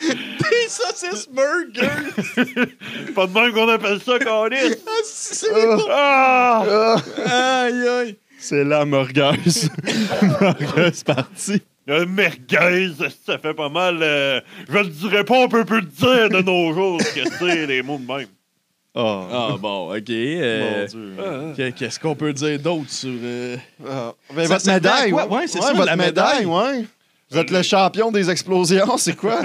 [SPEAKER 2] Des saucisses burgers!
[SPEAKER 3] Pas de même qu'on appelle ça, Calis.
[SPEAKER 2] Ah, c'est bon!
[SPEAKER 3] Ah!
[SPEAKER 2] Aïe, aïe!
[SPEAKER 1] C'est la merguez. Merguez partie.
[SPEAKER 3] Le merguez, ça fait pas mal. Je le dirais pas, on peut plus le dire de nos jours, que c'est les mots de même.
[SPEAKER 1] Oh.
[SPEAKER 2] Ah, bon, OK.
[SPEAKER 1] Mon Dieu.
[SPEAKER 2] Qu'est-ce qu'on peut dire d'autre sur...
[SPEAKER 1] Ben,
[SPEAKER 2] Ça
[SPEAKER 1] votre
[SPEAKER 2] servait à
[SPEAKER 1] médaille,
[SPEAKER 2] quoi? Ouais, c'est ça,
[SPEAKER 1] votre
[SPEAKER 2] la
[SPEAKER 1] médaille,
[SPEAKER 2] médaille.
[SPEAKER 1] ouais. Vous êtes le champion des explosions, c'est quoi?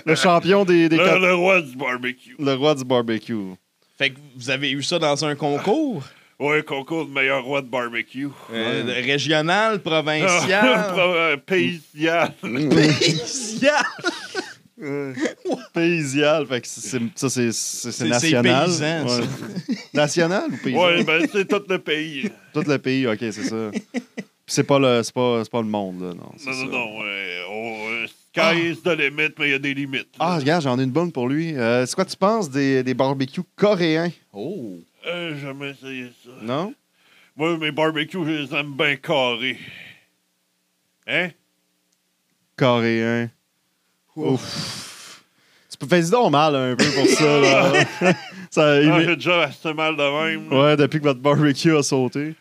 [SPEAKER 1] Le champion des
[SPEAKER 3] Le roi du barbecue.
[SPEAKER 1] Le roi du barbecue.
[SPEAKER 2] Fait que vous avez eu ça dans un concours?
[SPEAKER 3] Ouais, concours de meilleur roi de barbecue.
[SPEAKER 2] Régional, provincial?
[SPEAKER 3] Paysial.
[SPEAKER 2] Spécial!
[SPEAKER 1] Paysial, fait que c'est national.
[SPEAKER 2] paysan, ça.
[SPEAKER 1] National ou paysan?
[SPEAKER 3] Ouais, ben c'est tout le pays.
[SPEAKER 1] Tout le pays, ok, c'est ça. Puis c'est pas le monde, là, non. c'est ça.
[SPEAKER 3] Non. Sky is the limit, mais il y a des limites.
[SPEAKER 1] Ah, regarde, j'en ai une bonne pour lui. C'est quoi tu penses des barbecues coréens?
[SPEAKER 2] Oh!
[SPEAKER 3] Jamais essayé ça.
[SPEAKER 1] Non?
[SPEAKER 3] Moi, mes barbecues, je les aime bien carrés. Hein?
[SPEAKER 1] Coréens. Ouf. Tu peux faire donc mal un peu pour ça, là. Ça,
[SPEAKER 3] J'ai déjà assez mal de même. là.
[SPEAKER 1] Ouais, depuis que votre barbecue a sauté.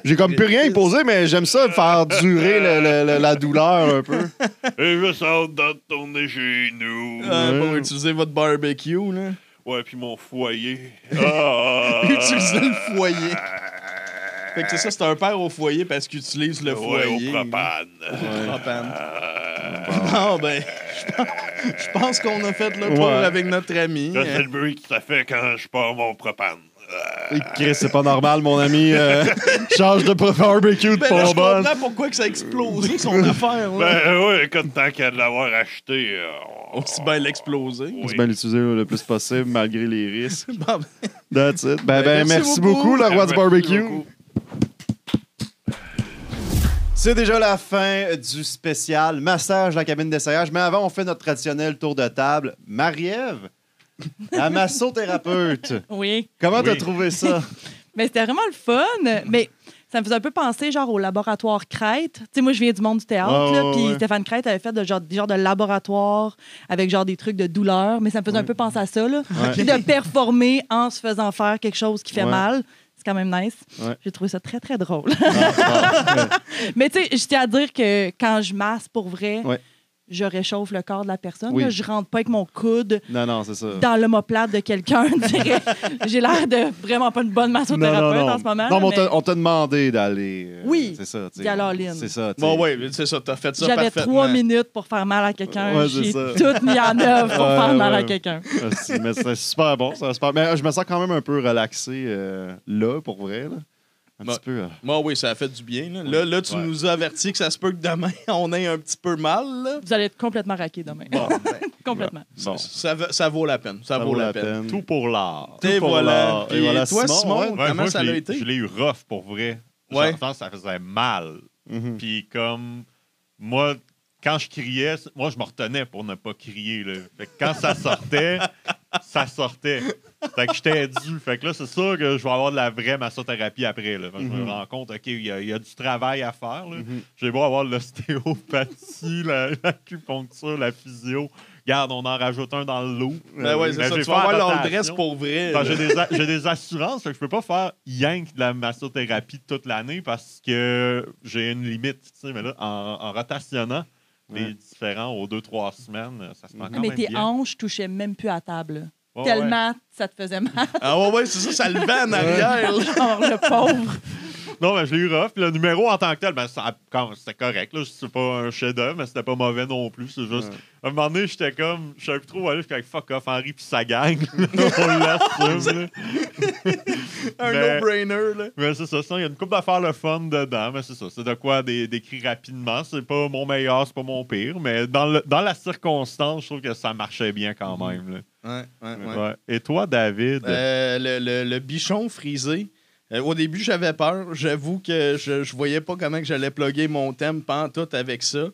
[SPEAKER 1] J'ai comme plus rien à y poser, mais j'aime ça faire durer la douleur un peu.
[SPEAKER 3] J'ai juste hâte de tourner chez nous.
[SPEAKER 2] Pour utiliser votre barbecue, là.
[SPEAKER 3] Ouais, puis mon foyer. Ah!
[SPEAKER 2] Utiliser le foyer. Fait que c'est ça, c'est un père au foyer parce qu'il utilise le foyer.
[SPEAKER 3] Au propane.
[SPEAKER 2] Propane. Bon, ben, je pense qu'on a fait le tour avec notre ami.
[SPEAKER 3] Ça, c'est le bruit que ça fait quand je pars mon propane.
[SPEAKER 1] Chris, c'est pas normal, mon ami. Change de barbecue de
[SPEAKER 2] Ben là,
[SPEAKER 1] pas
[SPEAKER 2] je
[SPEAKER 1] bonne.
[SPEAKER 2] comprends pourquoi que ça a explosé, son affaire. Là.
[SPEAKER 3] Ben ouais, écoute, tant qu'à de l'avoir acheté.
[SPEAKER 2] Aussi bien l'exploser.
[SPEAKER 3] Oui.
[SPEAKER 1] C'est bien l'utiliser le plus possible, malgré les risques.
[SPEAKER 2] Bon,
[SPEAKER 1] That's it. Merci beaucoup, le roi du
[SPEAKER 3] Merci
[SPEAKER 1] barbecue.
[SPEAKER 3] beaucoup.
[SPEAKER 1] C'est déjà la fin du spécial massage de la cabine d'essayage. Mais avant, on fait notre traditionnel tour de table. Marie-Ève, la massothérapeute.
[SPEAKER 7] Oui.
[SPEAKER 1] Comment t'as
[SPEAKER 3] Oui.
[SPEAKER 1] trouvé ça?
[SPEAKER 7] Mais c'était vraiment le fun. Mais ça me faisait un peu penser genre au laboratoire Crête. Tu sais, moi, je viens du monde du théâtre.
[SPEAKER 1] Ouais,
[SPEAKER 7] là,
[SPEAKER 1] ouais,
[SPEAKER 7] puis
[SPEAKER 1] ouais.
[SPEAKER 7] Stéphane Crête avait fait des genres de laboratoire avec genre des trucs de douleur. Mais ça me faisait un peu penser à ça. Là.
[SPEAKER 1] Ouais.
[SPEAKER 7] De performer en se faisant faire quelque chose qui fait
[SPEAKER 1] Ouais.
[SPEAKER 7] mal. C'est quand même nice.
[SPEAKER 1] Ouais.
[SPEAKER 7] J'ai trouvé ça très, très drôle.
[SPEAKER 1] Ah,
[SPEAKER 7] Mais tu sais, je tiens à dire que quand je masse pour vrai,
[SPEAKER 1] Ouais.
[SPEAKER 7] je réchauffe le corps de la personne.
[SPEAKER 1] Oui.
[SPEAKER 7] Là. Je rentre pas avec mon coude
[SPEAKER 1] non, c'est ça.
[SPEAKER 7] dans l'omoplate de quelqu'un. Je dirais. J'ai l'air de vraiment pas une bonne massothérapeute en ce moment.
[SPEAKER 1] Non, mais
[SPEAKER 7] là, mais
[SPEAKER 1] on t'a demandé d'aller.
[SPEAKER 7] Oui,
[SPEAKER 1] c'est ça. tu sais.
[SPEAKER 7] d'y aller all-in.
[SPEAKER 1] C'est ça. tu sais.
[SPEAKER 2] bon, ouais, c'est ça, t'as fait ça
[SPEAKER 7] J'avais
[SPEAKER 2] parfaitement.
[SPEAKER 7] 3 minutes pour faire mal à quelqu'un.
[SPEAKER 1] Ouais, c'est
[SPEAKER 7] J'ai
[SPEAKER 1] ça.
[SPEAKER 7] tout mis en œuvre pour
[SPEAKER 1] Ouais,
[SPEAKER 7] faire mal à
[SPEAKER 1] ouais.
[SPEAKER 7] quelqu'un.
[SPEAKER 1] Mais c'est super bon. Mais je me sens quand même un peu relaxé là, pour vrai. Là. Un
[SPEAKER 2] Bah.
[SPEAKER 1] petit peu.
[SPEAKER 2] Moi, oui, ça a fait du bien. Là, là tu nous as averti que ça se peut que demain, on ait un petit peu mal. Là.
[SPEAKER 7] Vous allez être complètement raqué demain.
[SPEAKER 2] Bon,
[SPEAKER 7] Complètement.
[SPEAKER 1] Bon.
[SPEAKER 2] ça vaut la peine. Ça vaut la peine.
[SPEAKER 3] Tout pour l'art.
[SPEAKER 2] Et
[SPEAKER 1] pour
[SPEAKER 2] voilà.
[SPEAKER 1] l'art.
[SPEAKER 2] Puis
[SPEAKER 1] Et voilà,
[SPEAKER 2] toi,
[SPEAKER 1] Simon,
[SPEAKER 2] Simon,
[SPEAKER 1] ouais.
[SPEAKER 3] Ouais,
[SPEAKER 2] comment
[SPEAKER 3] moi,
[SPEAKER 2] ça a été?
[SPEAKER 3] je l'ai eu rough pour vrai.
[SPEAKER 2] Ouais.
[SPEAKER 3] Je pense que ça faisait mal.
[SPEAKER 1] Mhm.
[SPEAKER 3] Puis comme moi, quand je criais, moi je me retenais pour ne pas crier. Là. Fait que quand ça sortait, ça sortait. Fait que j'étais dû. Fait que là, c'est sûr que je vais avoir de la vraie massothérapie après. Là. Fait que je me rends compte, OK, il y a du travail à faire. Là. J'ai beau avoir l'ostéopathie, l'acupuncture, la physio. Regarde, on en rajoute un dans le lot.
[SPEAKER 2] Ben ouais, c'est
[SPEAKER 3] Mais
[SPEAKER 2] ça.
[SPEAKER 3] j'ai
[SPEAKER 2] Tu vas
[SPEAKER 3] fait
[SPEAKER 2] avoir
[SPEAKER 3] attention.
[SPEAKER 2] l'adresse pour vrai.
[SPEAKER 3] Enfin,
[SPEAKER 2] là.
[SPEAKER 3] j'ai des assurances, fait que je peux pas faire yank de la massothérapie toute l'année parce que j'ai une limite. Tu sais, mais là, en rotationnant les différents aux 2-3 semaines, ça se passe quand
[SPEAKER 7] Mais
[SPEAKER 3] même
[SPEAKER 7] tes
[SPEAKER 3] bien.
[SPEAKER 7] hanches touchaient même plus à table.
[SPEAKER 3] Ouais,
[SPEAKER 7] Tellement ça te faisait mal.
[SPEAKER 2] Ah ouais, c'est ça, ça levait en arrière. là.
[SPEAKER 7] Genre, le pauvre.
[SPEAKER 3] Non, mais je l'ai eu rough. Puis le numéro en tant que tel, ben, c'était correct. Là. C'est pas un chef-d'œuvre, mais c'était pas mauvais non plus. C'est juste. À un moment donné, j'étais comme. Je savais plus trop aller. J'étais avec fuck off, Henry, puis sa gang. On l'assume.
[SPEAKER 2] Un no-brainer, là.
[SPEAKER 3] Mais c'est ça. Sinon, il y a une couple d'affaires le fun dedans. Mais c'est ça. C'est de quoi d'écrire rapidement. C'est pas mon meilleur, c'est pas mon pire. Mais dans la circonstance, je trouve que ça marchait bien quand même. Là.
[SPEAKER 2] Ouais.
[SPEAKER 3] Et toi, David?
[SPEAKER 2] Le bichon frisé. Au début, j'avais peur. J'avoue que je voyais pas comment que j'allais plugger mon thème pantoute avec ça.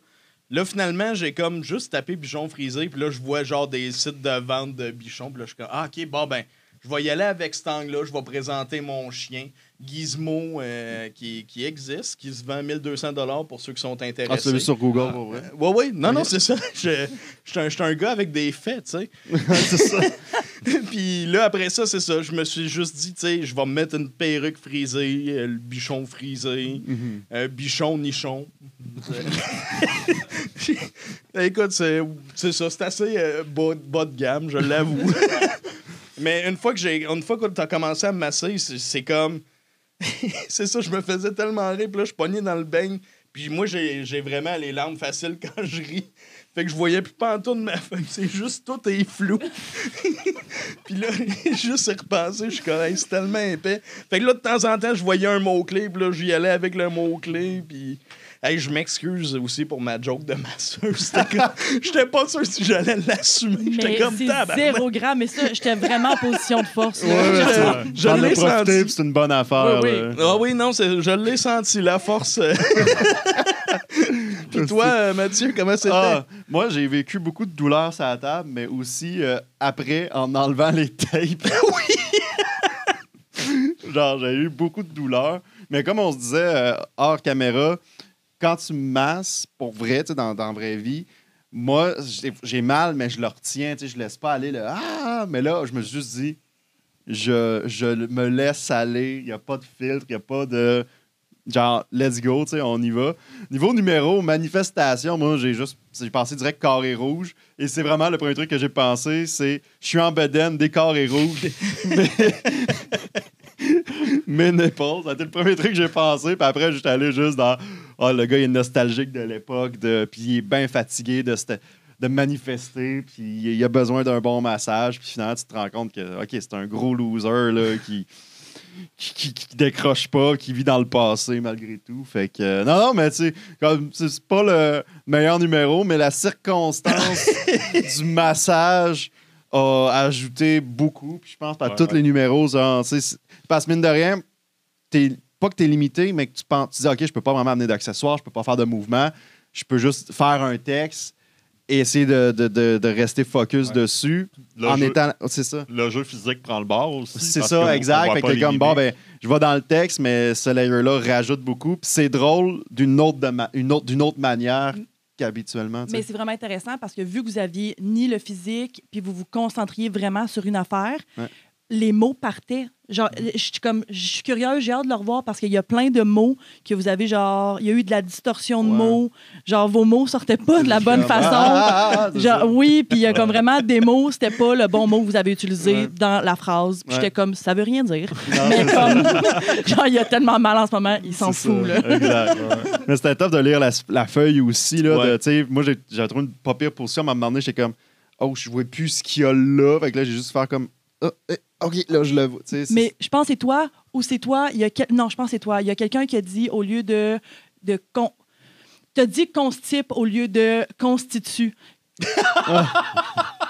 [SPEAKER 2] Là, finalement, j'ai comme juste tapé bichon frisé. Puis là, je vois genre des sites de vente de bichons. Puis là, je suis comme, ah, OK, bon, ben, je vais y aller avec cet angle-là. Je vais présenter mon chien, Gizmo, qui existe, qui se vend 1200 $ pour ceux qui sont intéressés.
[SPEAKER 1] Ah, celui sur Google, pour vrai.
[SPEAKER 2] Oui. Non, c'est ça. Je suis un gars avec des faits, tu sais.
[SPEAKER 1] C'est ça.
[SPEAKER 2] Puis là, après ça, c'est ça. Je me suis juste dit, tu sais, je vais me mettre une perruque frisée, le bichon frisé, bichon nichon. Écoute, c'est ça. C'est assez bas de gamme, je l'avoue. Mais une fois que tu as commencé à me masser, c'est comme... c'est ça, je me faisais tellement rire. Puis là, je pognais dans le beigne. Puis moi, j'ai vraiment les larmes faciles quand je ris. Fait que je voyais plus pantoute de ma feuille. C'est juste, tout est flou. Puis là, juste y repenser, je suis comme, hey, c'est tellement épais. Fait que là, de temps en temps, je voyais un mot-clé. Puis là, j'y allais avec le mot-clé. Puis... Hey, je m'excuse aussi pour ma joke de masseuse. J'étais pas sûr si j'allais l'assumer. J'étais comme
[SPEAKER 7] c'est 0 gramme, mais ça, j'étais vraiment en position de force.
[SPEAKER 2] Je l'ai senti.
[SPEAKER 1] C'est une bonne affaire.
[SPEAKER 7] Oui.
[SPEAKER 2] Ah oui, non, je l'ai senti, la force. Puis toi, Mathieu, comment c'était?
[SPEAKER 1] Moi, j'ai vécu beaucoup de douleurs sur la table, mais aussi après, en enlevant les tapes. Genre, j'ai eu beaucoup de douleurs. Mais comme on se disait hors caméra, quand tu me masses, pour vrai, dans la vraie vie, moi, j'ai mal, mais je le retiens, je laisse pas aller. Mais là, je me suis juste dit, je me laisse aller, il n'y a pas de filtre, il n'y a pas de... Genre, let's go, on y va. Niveau numéro, manifestation, moi, j'ai pensé direct carré rouge. Et c'est vraiment le premier truc que j'ai pensé, c'est je suis en bedaine, des carrés rouges. Mes nipples, c'était le premier truc que j'ai pensé. Puis après, j'étais allé juste dans le gars, il est nostalgique de l'époque, puis il est bien fatigué de manifester, puis il a besoin d'un bon massage. Puis finalement, tu te rends compte que, OK, c'est un gros loser là, qui décroche pas, qui vit dans le passé malgré tout. Fait que non, mais tu sais, c'est pas le meilleur numéro, mais la circonstance du massage a ajouté beaucoup. Puis je pense à tous les numéros, genre, parce que mine de rien, pas que t'es limité, mais que tu dis OK, je peux pas vraiment amener d'accessoires, je peux pas faire de mouvement, je peux juste faire un texte et essayer de rester focus dessus c'est ça.
[SPEAKER 3] Le jeu physique prend le bord aussi.
[SPEAKER 1] C'est ça, exact. Fait que comme, je vais dans le texte, mais ce layer-là rajoute beaucoup. Puis c'est drôle d'une autre manière qu'habituellement.
[SPEAKER 7] Mais c'est vraiment intéressant parce que vu que vous aviez ni le physique, puis vous vous concentriez vraiment sur une affaire, les mots partaient. Genre, je suis curieuse, j'ai hâte de le revoir parce qu'il y a plein de mots que vous avez, genre, il y a eu de la distorsion de mots. Genre, vos mots sortaient pas de la bonne façon. Genre, oui, puis il y a comme vraiment des mots, c'était pas le bon mot que vous avez utilisé dans la phrase. Puis j'étais comme, ça veut rien dire. Mais comme, genre, il y a tellement mal en ce moment, il s'en fout, là.
[SPEAKER 1] Exact. Mais c'était tough de lire la feuille aussi, là. Moi, j'ai trouvé une pas pire position. À un moment donné, j'étais comme, oh, je vois plus ce qu'il y a là. Fait que là, j'ai juste fait comme, OK, là, je le vois.
[SPEAKER 7] Mais je pense que c'est toi ou c'est toi. Non, je pense que c'est toi. Il y a quelqu'un qui a dit au lieu de t'as dit constipe au lieu de constitue.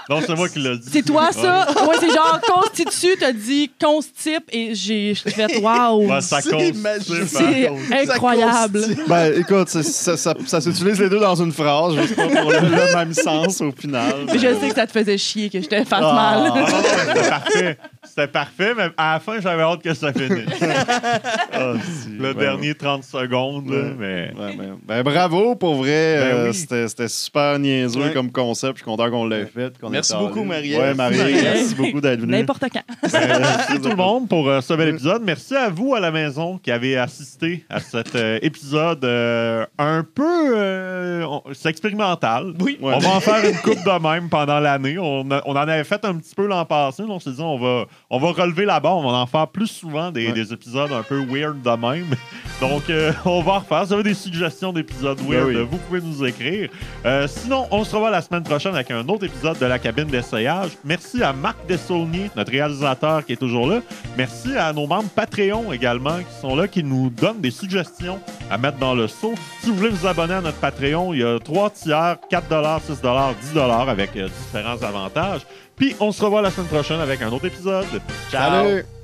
[SPEAKER 3] Non, c'est moi qui l'ai dit.
[SPEAKER 7] C'est toi, ça? Oui, c'est genre constitue, t'as dit constipe et j'ai fait waouh.
[SPEAKER 3] Ça
[SPEAKER 7] c'est incroyable.
[SPEAKER 1] Ben, écoute, ça s'utilise les deux dans une phrase, juste pas pour le même sens au final.
[SPEAKER 7] Je sais que ça te faisait chier que je te fasse mal.
[SPEAKER 3] C'était parfait. C'était parfait, mais à la fin, j'avais hâte que ça finisse. Le dernier 30 secondes, là, mais...
[SPEAKER 1] Ben, bravo, pour vrai.
[SPEAKER 3] Ben oui.
[SPEAKER 1] C'était super niaiseux comme concept. Je suis content qu'on l'ait fait.
[SPEAKER 2] Merci beaucoup, Marie-Ève.
[SPEAKER 1] Ouais, Marie-Ève, merci beaucoup d'être venue.
[SPEAKER 7] N'importe quand.
[SPEAKER 3] Merci tout le monde pour ce bel épisode. Merci à vous à la maison qui avez assisté à cet épisode un peu c'est expérimental.
[SPEAKER 2] Oui.
[SPEAKER 3] On va en faire une coupe de même pendant l'année. On en avait fait un petit peu l'an passé. On s'est dit on va on va relever la barre. On va en faire plus souvent des épisodes un peu weird de même. Donc, on va en refaire. Si vous avez des suggestions d'épisodes weird, vous pouvez nous écrire. Sinon, on se revoit la semaine prochaine avec un autre épisode de la cabine d'essayage. Merci à Marc Dessaulnier, notre réalisateur qui est toujours là. Merci à nos membres Patreon également qui sont là, qui nous donnent des suggestions à mettre dans le seau. Si vous voulez vous abonner à notre Patreon, il y a 3 tiers, 4 $, 6 $, 10 $ avec différents avantages. Puis on se revoit la semaine prochaine avec un autre épisode. Ciao!
[SPEAKER 1] Salut!